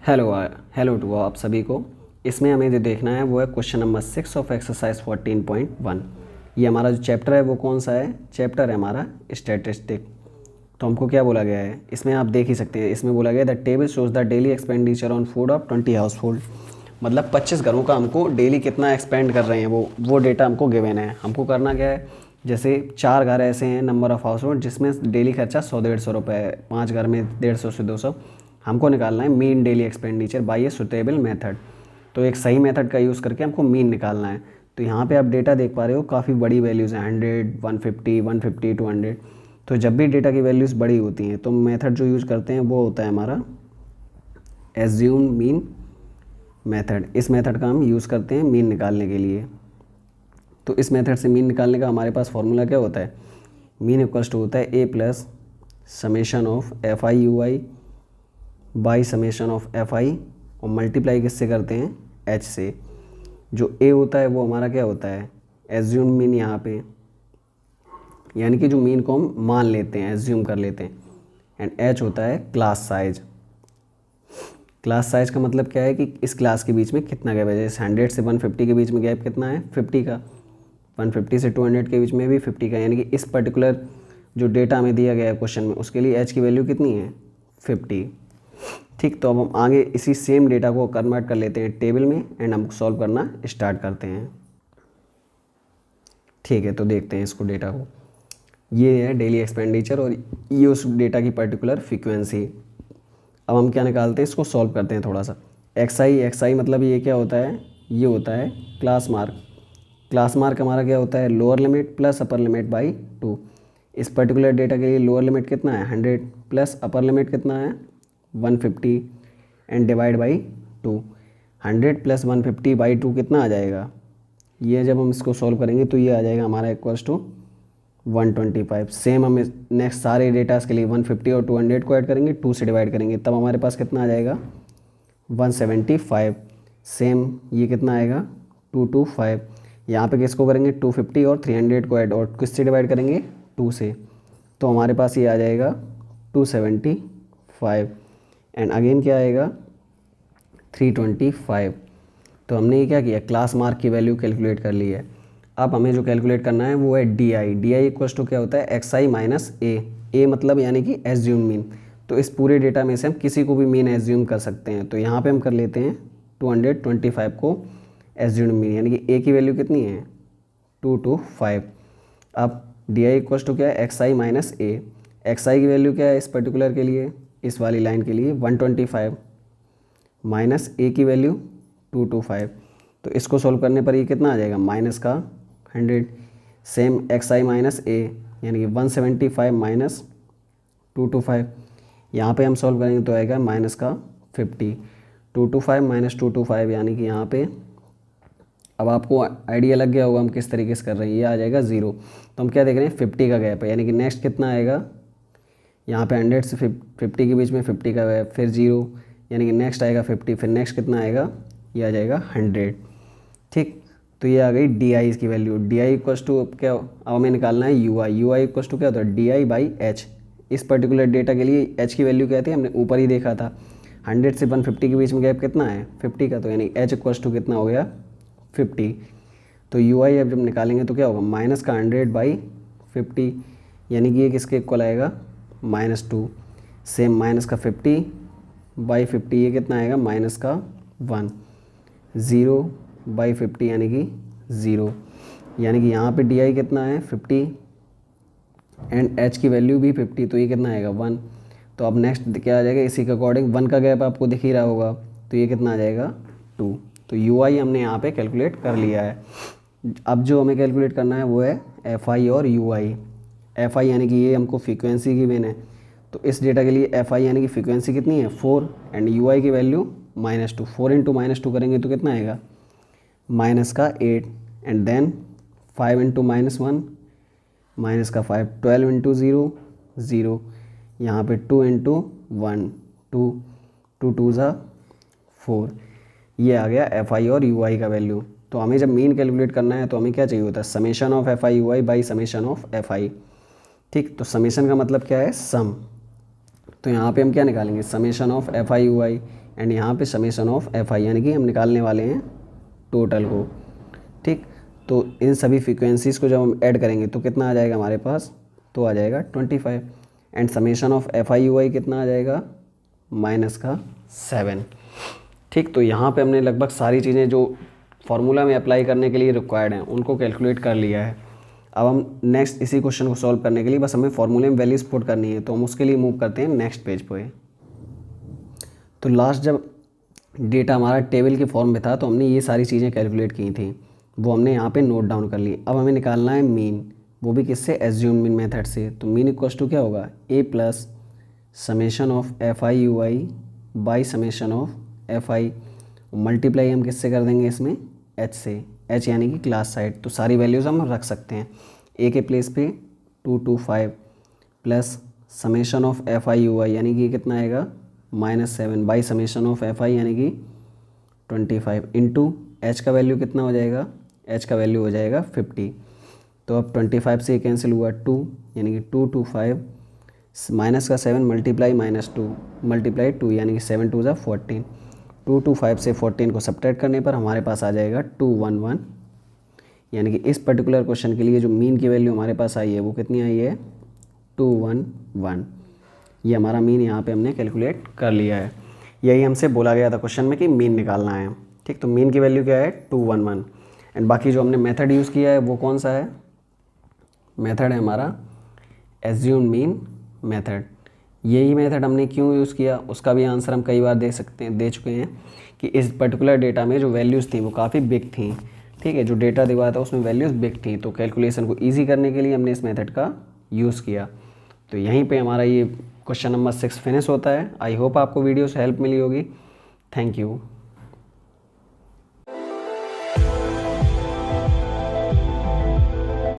Hello hello to आप सभी को। इसमें हमें जो देखना है वो है क्वेश्चन नंबर 6 ऑफ एक्सरसाइज 14.1। ये हमारा जो चैप्टर है वो कौन सा है? चैप्टर है हमारा स्टैटिस्टिक। तो हमको क्या बोला गया है इसमें, आप देख ही सकते हैं। इसमें बोला गया the table shows the daily expenditure on food of 20 house hold. मतलब 25 घरों का हमको डेली कितना एक्सपेंड कर रहे हैं वो डेटा हमको गिवन है। हमको करना क्या है, जैसे 4 घर ऐसे हैं नंबर ऑफ़ हाउस होल्ड जिसमें डेली खर्चा 100-150 रुपये है, 5 घर में 150 से 200। हमको निकालना है mean daily expenditure bye a suitable method. तो एक सही मेथड का यूज़ करके हमको मीन निकालना है। तो यहाँ पे आप डेटा देख पा रहे हो, काफ़ी बड़ी वैल्यूज़ हैं, 100, 150, 150, 200। तो जब भी डेटा की वैल्यूज़ बड़ी होती हैं तो मेथड जो यूज़ करते हैं वो होता है हमारा एज्यूम मीन मेथड। इस मेथड का हम यूज़ करते हैं मीन निकालने के लिए। तो इस मेथड से मीन निकालने का हमारे पास फॉर्मूला क्या होता है? मीन इक्वल्स टू होता है A plus summation of F I U I by summation of F I, और मल्टीप्लाई किससे करते हैं? एच से। जो ए होता है वो हमारा क्या होता है? एज्यूम मीन यहाँ पे, यानी कि जो मीन को हम मान लेते हैं, एज्यूम कर लेते हैं। एंड एच होता है क्लास साइज। क्लास साइज का मतलब क्या है कि इस क्लास के बीच में कितना गैप है। जैसे 100 से 150 के बीच में गैप कितना है? 50 का। 150 से 200 के बीच में भी 50 का, यानी कि इस पर्टिकुलर जो डेटा हमें दिया गया है क्वेश्चन में उसके लिए एच की वैल्यू कितनी है? 50। ठीक, तो अब हम आगे इसी सेम डेटा को कन्वर्ट कर लेते हैं टेबल में एंड हम सॉल्व करना स्टार्ट करते हैं। ठीक है, तो देखते हैं इसको डेटा को। ये है डेली एक्सपेंडिचर और ये उस डेटा की पर्टिकुलर फ्रीक्वेंसी। अब हम क्या निकालते हैं, इसको सॉल्व करते हैं थोड़ा सा। एक्स आई मतलब ये क्या होता है? ये होता है क्लास मार्क। क्लास मार्क हमारा क्या होता है? Lower limit plus upper limit by 2। इस पर्टिकुलर डेटा के लिए लोअर लिमिट कितना है? 100 प्लस अपर लिमिट कितना है? 150 and divide by 2। 100 plus 150 by 2 कितना आ जाएगा? ये जब हम इसको सॉल्व करेंगे तो ये आ जाएगा हमारा इक्वल्स टू 125। सेम हम नेक्स्ट सारे डेटास के लिए 150 और 200 को ऐड करेंगे, 2 से डिवाइड करेंगे, तब हमारे पास कितना आ जाएगा? 175। सेम ये कितना आएगा? 225। यहाँ पे किसको करेंगे? 250 और 300 को ऐड, और किससे डिवाइड करेंगे? 2 से। तो हमारे पास ये आ जाएगा 275 एंड अगेन क्या आएगा? 325। तो हमने ये क्या किया? क्लास मार्क की वैल्यू कैलकुलेट कर ली है। अब हमें जो कैलकुलेट करना है वो है D I. D I equals to क्या होता है? एक्स आई माइनस ए। ए मतलब यानी कि एज्यूम मीन। तो इस पूरे डेटा में से हम किसी को भी मीन एज्यूम कर सकते हैं। तो यहाँ पे हम कर लेते हैं 225 को एज्यूम मीन, यानी कि ए की वैल्यू कितनी है? 225। अब डी आई इक्वल्स टू क्या है? एक्स आई माइनस ए। एक्स आई की वैल्यू क्या है इस पर्टिकुलर के लिए, इस वाली लाइन के लिए? 125 माइनस ए की वैल्यू 225। तो इसको सोल्व करने पर ये कितना आ जाएगा? माइनस का 100। सेम एक्स आई माइनस ए यानी कि 175 माइनस 225। यहाँ पे हम सॉल्व करेंगे तो आएगा माइनस का 50। 225 माइनस 225 यानी कि यहाँ पे अब आपको आइडिया लग गया होगा हम किस तरीके से कर रहे हैं। ये आ जाएगा 0। तो हम क्या देख रहे हैं? 50 का गैप है, यानी कि नेक्स्ट कितना आएगा? यहाँ पे 100 से 50 के बीच में 50 का गैप, फिर 0, यानी कि नेक्स्ट आएगा 50, फिर नेक्स्ट कितना आएगा? ये आ जाएगा 100। ठीक, तो ये आ गई डी आई की value. D I equals to क्या? अब हमें निकालना है U I. U I equals to क्या होता है? D I by H. इस पर्टिकुलर डेटा के लिए एच की वैल्यू क्या थी? हमने ऊपर ही देखा था। 100 से 150 के बीच में गैप कितना है? 50 का। तो यानी एच इक्वल्स टू कितना हो गया? 50। तो यू आई अब जब निकालेंगे तो क्या होगा? माइनस का 100 बाई 50, यानी कि ये किसके इक्वल आएगा? -2। सेम माइनस का 50 बाई 50, ये कितना आएगा? माइनस का 1। 0 बाई 50 यानी कि 0, यानी कि यहाँ पे डी आई कितना है? 50 एंड एच की वैल्यू भी 50, तो ये कितना आएगा? 1। तो अब नेक्स्ट क्या आ जाएगा? इसी के अकॉर्डिंग 1 का गैप आपको दिख ही रहा होगा, तो ये कितना आ जाएगा? 2। तो यू आई हमने यहाँ पे कैलकुलेट कर लिया है। अब जो हमें कैलकुलेट करना है वो है एफ आई और यू आई। एफ आई यानी कि ये हमको फ्रीक्वेंसी की वेन है, तो इस डेटा के लिए एफ आई यानी कि फ्रीक्वेंसी कितनी है? 4 एंड यू आई की वैल्यू -2। 4 इंटू -2 करेंगे तो कितना आएगा? माइनस का 8 एंड देन 5 इंटू -1 माइनस का 5। 12 इंटू 0 0, यहाँ पे 2 इंटू 1 2, 2 2 ज़ा 4। ये आ गया एफ आई और यू आई का वैल्यू। तो हमें जब मीन कैलकुलेट करना है तो हमें क्या चाहिए होता है? Summation of F I U I by summation of F आई। ठीक, तो समेशन का मतलब क्या है? सम। तो यहाँ पे हम क्या निकालेंगे? Summation of F I U I and यहाँ पे समेशन ऑफ एफ आई, यानी कि हम निकालने वाले हैं टोटल को। ठीक, तो इन सभी फ्रीक्वेंसीज़ को जब हम ऐड करेंगे तो कितना आ जाएगा हमारे पास, तो आ जाएगा 25 and summation of F I U I कितना आ जाएगा -7। ठीक, तो यहाँ पे हमने लगभग सारी चीज़ें जो फार्मूला में अप्लाई करने के लिए रिक्वायर्ड हैं उनको कैलकुलेट कर लिया है। अब हम नेक्स्ट इसी क्वेश्चन को सॉल्व करने के लिए बस हमें फार्मूले में वैल्यूज पुट करनी है, तो हम उसके लिए मूव करते हैं नेक्स्ट पेज पे। तो लास्ट जब डेटा हमारा टेबल के फॉर्म में था तो हमने ये सारी चीज़ें कैलकुलेट की थी, वो हमने यहाँ पे नोट डाउन कर ली। अब हमें निकालना है मीन, वो भी किससे, एज्यूम मीन मेथड से। तो मीन इक्वल्स टू क्या होगा, A plus summation of F I U I by summation of F I, multiply हम किससे कर देंगे इसमें, एच से, एच यानी कि क्लास साइड। तो सारी वैल्यूज़ हम रख सकते हैं, ए के प्लेस पे 225 plus summation of F I U I यानी कि कितना आएगा -7 by summation of F I यानी कि 25 इंटू एच का वैल्यू कितना हो जाएगा, एच का वैल्यू हो जाएगा 50। तो अब 25 से कैंसिल हुआ 2 यानी कि 225 माइनस का 7 मल्टीप्लाई -2 मल्टीप्लाई 2 यानी कि 7 2 ज़ा 14। 225 से 14 को सब्ट्रैक्ट करने पर हमारे पास आ जाएगा 211, यानी कि इस पर्टिकुलर क्वेश्चन के लिए जो मीन की वैल्यू हमारे पास आई है वो कितनी आई है, 211। ये हमारा मीन यहाँ पे हमने कैलकुलेट कर लिया है। यही हमसे बोला गया था क्वेश्चन में कि मीन निकालना है। ठीक, तो मीन की वैल्यू क्या है 211 एंड बाकी जो हमने मेथड यूज़ किया है वो कौन सा है, मेथड है हमारा एज्यूम मीन मेथड। यही मेथड हमने क्यों यूज़ किया उसका भी आंसर हम कई बार दे चुके हैं कि इस पर्टिकुलर डेटा में जो वैल्यूज़ थी वो काफ़ी बिग थी। ठीक है, जो डेटा दिखाया था उसमें वैल्यूज़ बिग थी, तो कैलकुलेशन को ईजी करने के लिए हमने इस मेथड का यूज़ किया। तो यहीं पे हमारा ये क्वेश्चन नंबर 6 फिनिश होता है। आई होप आपको वीडियो से हेल्प मिली होगी। Thank you.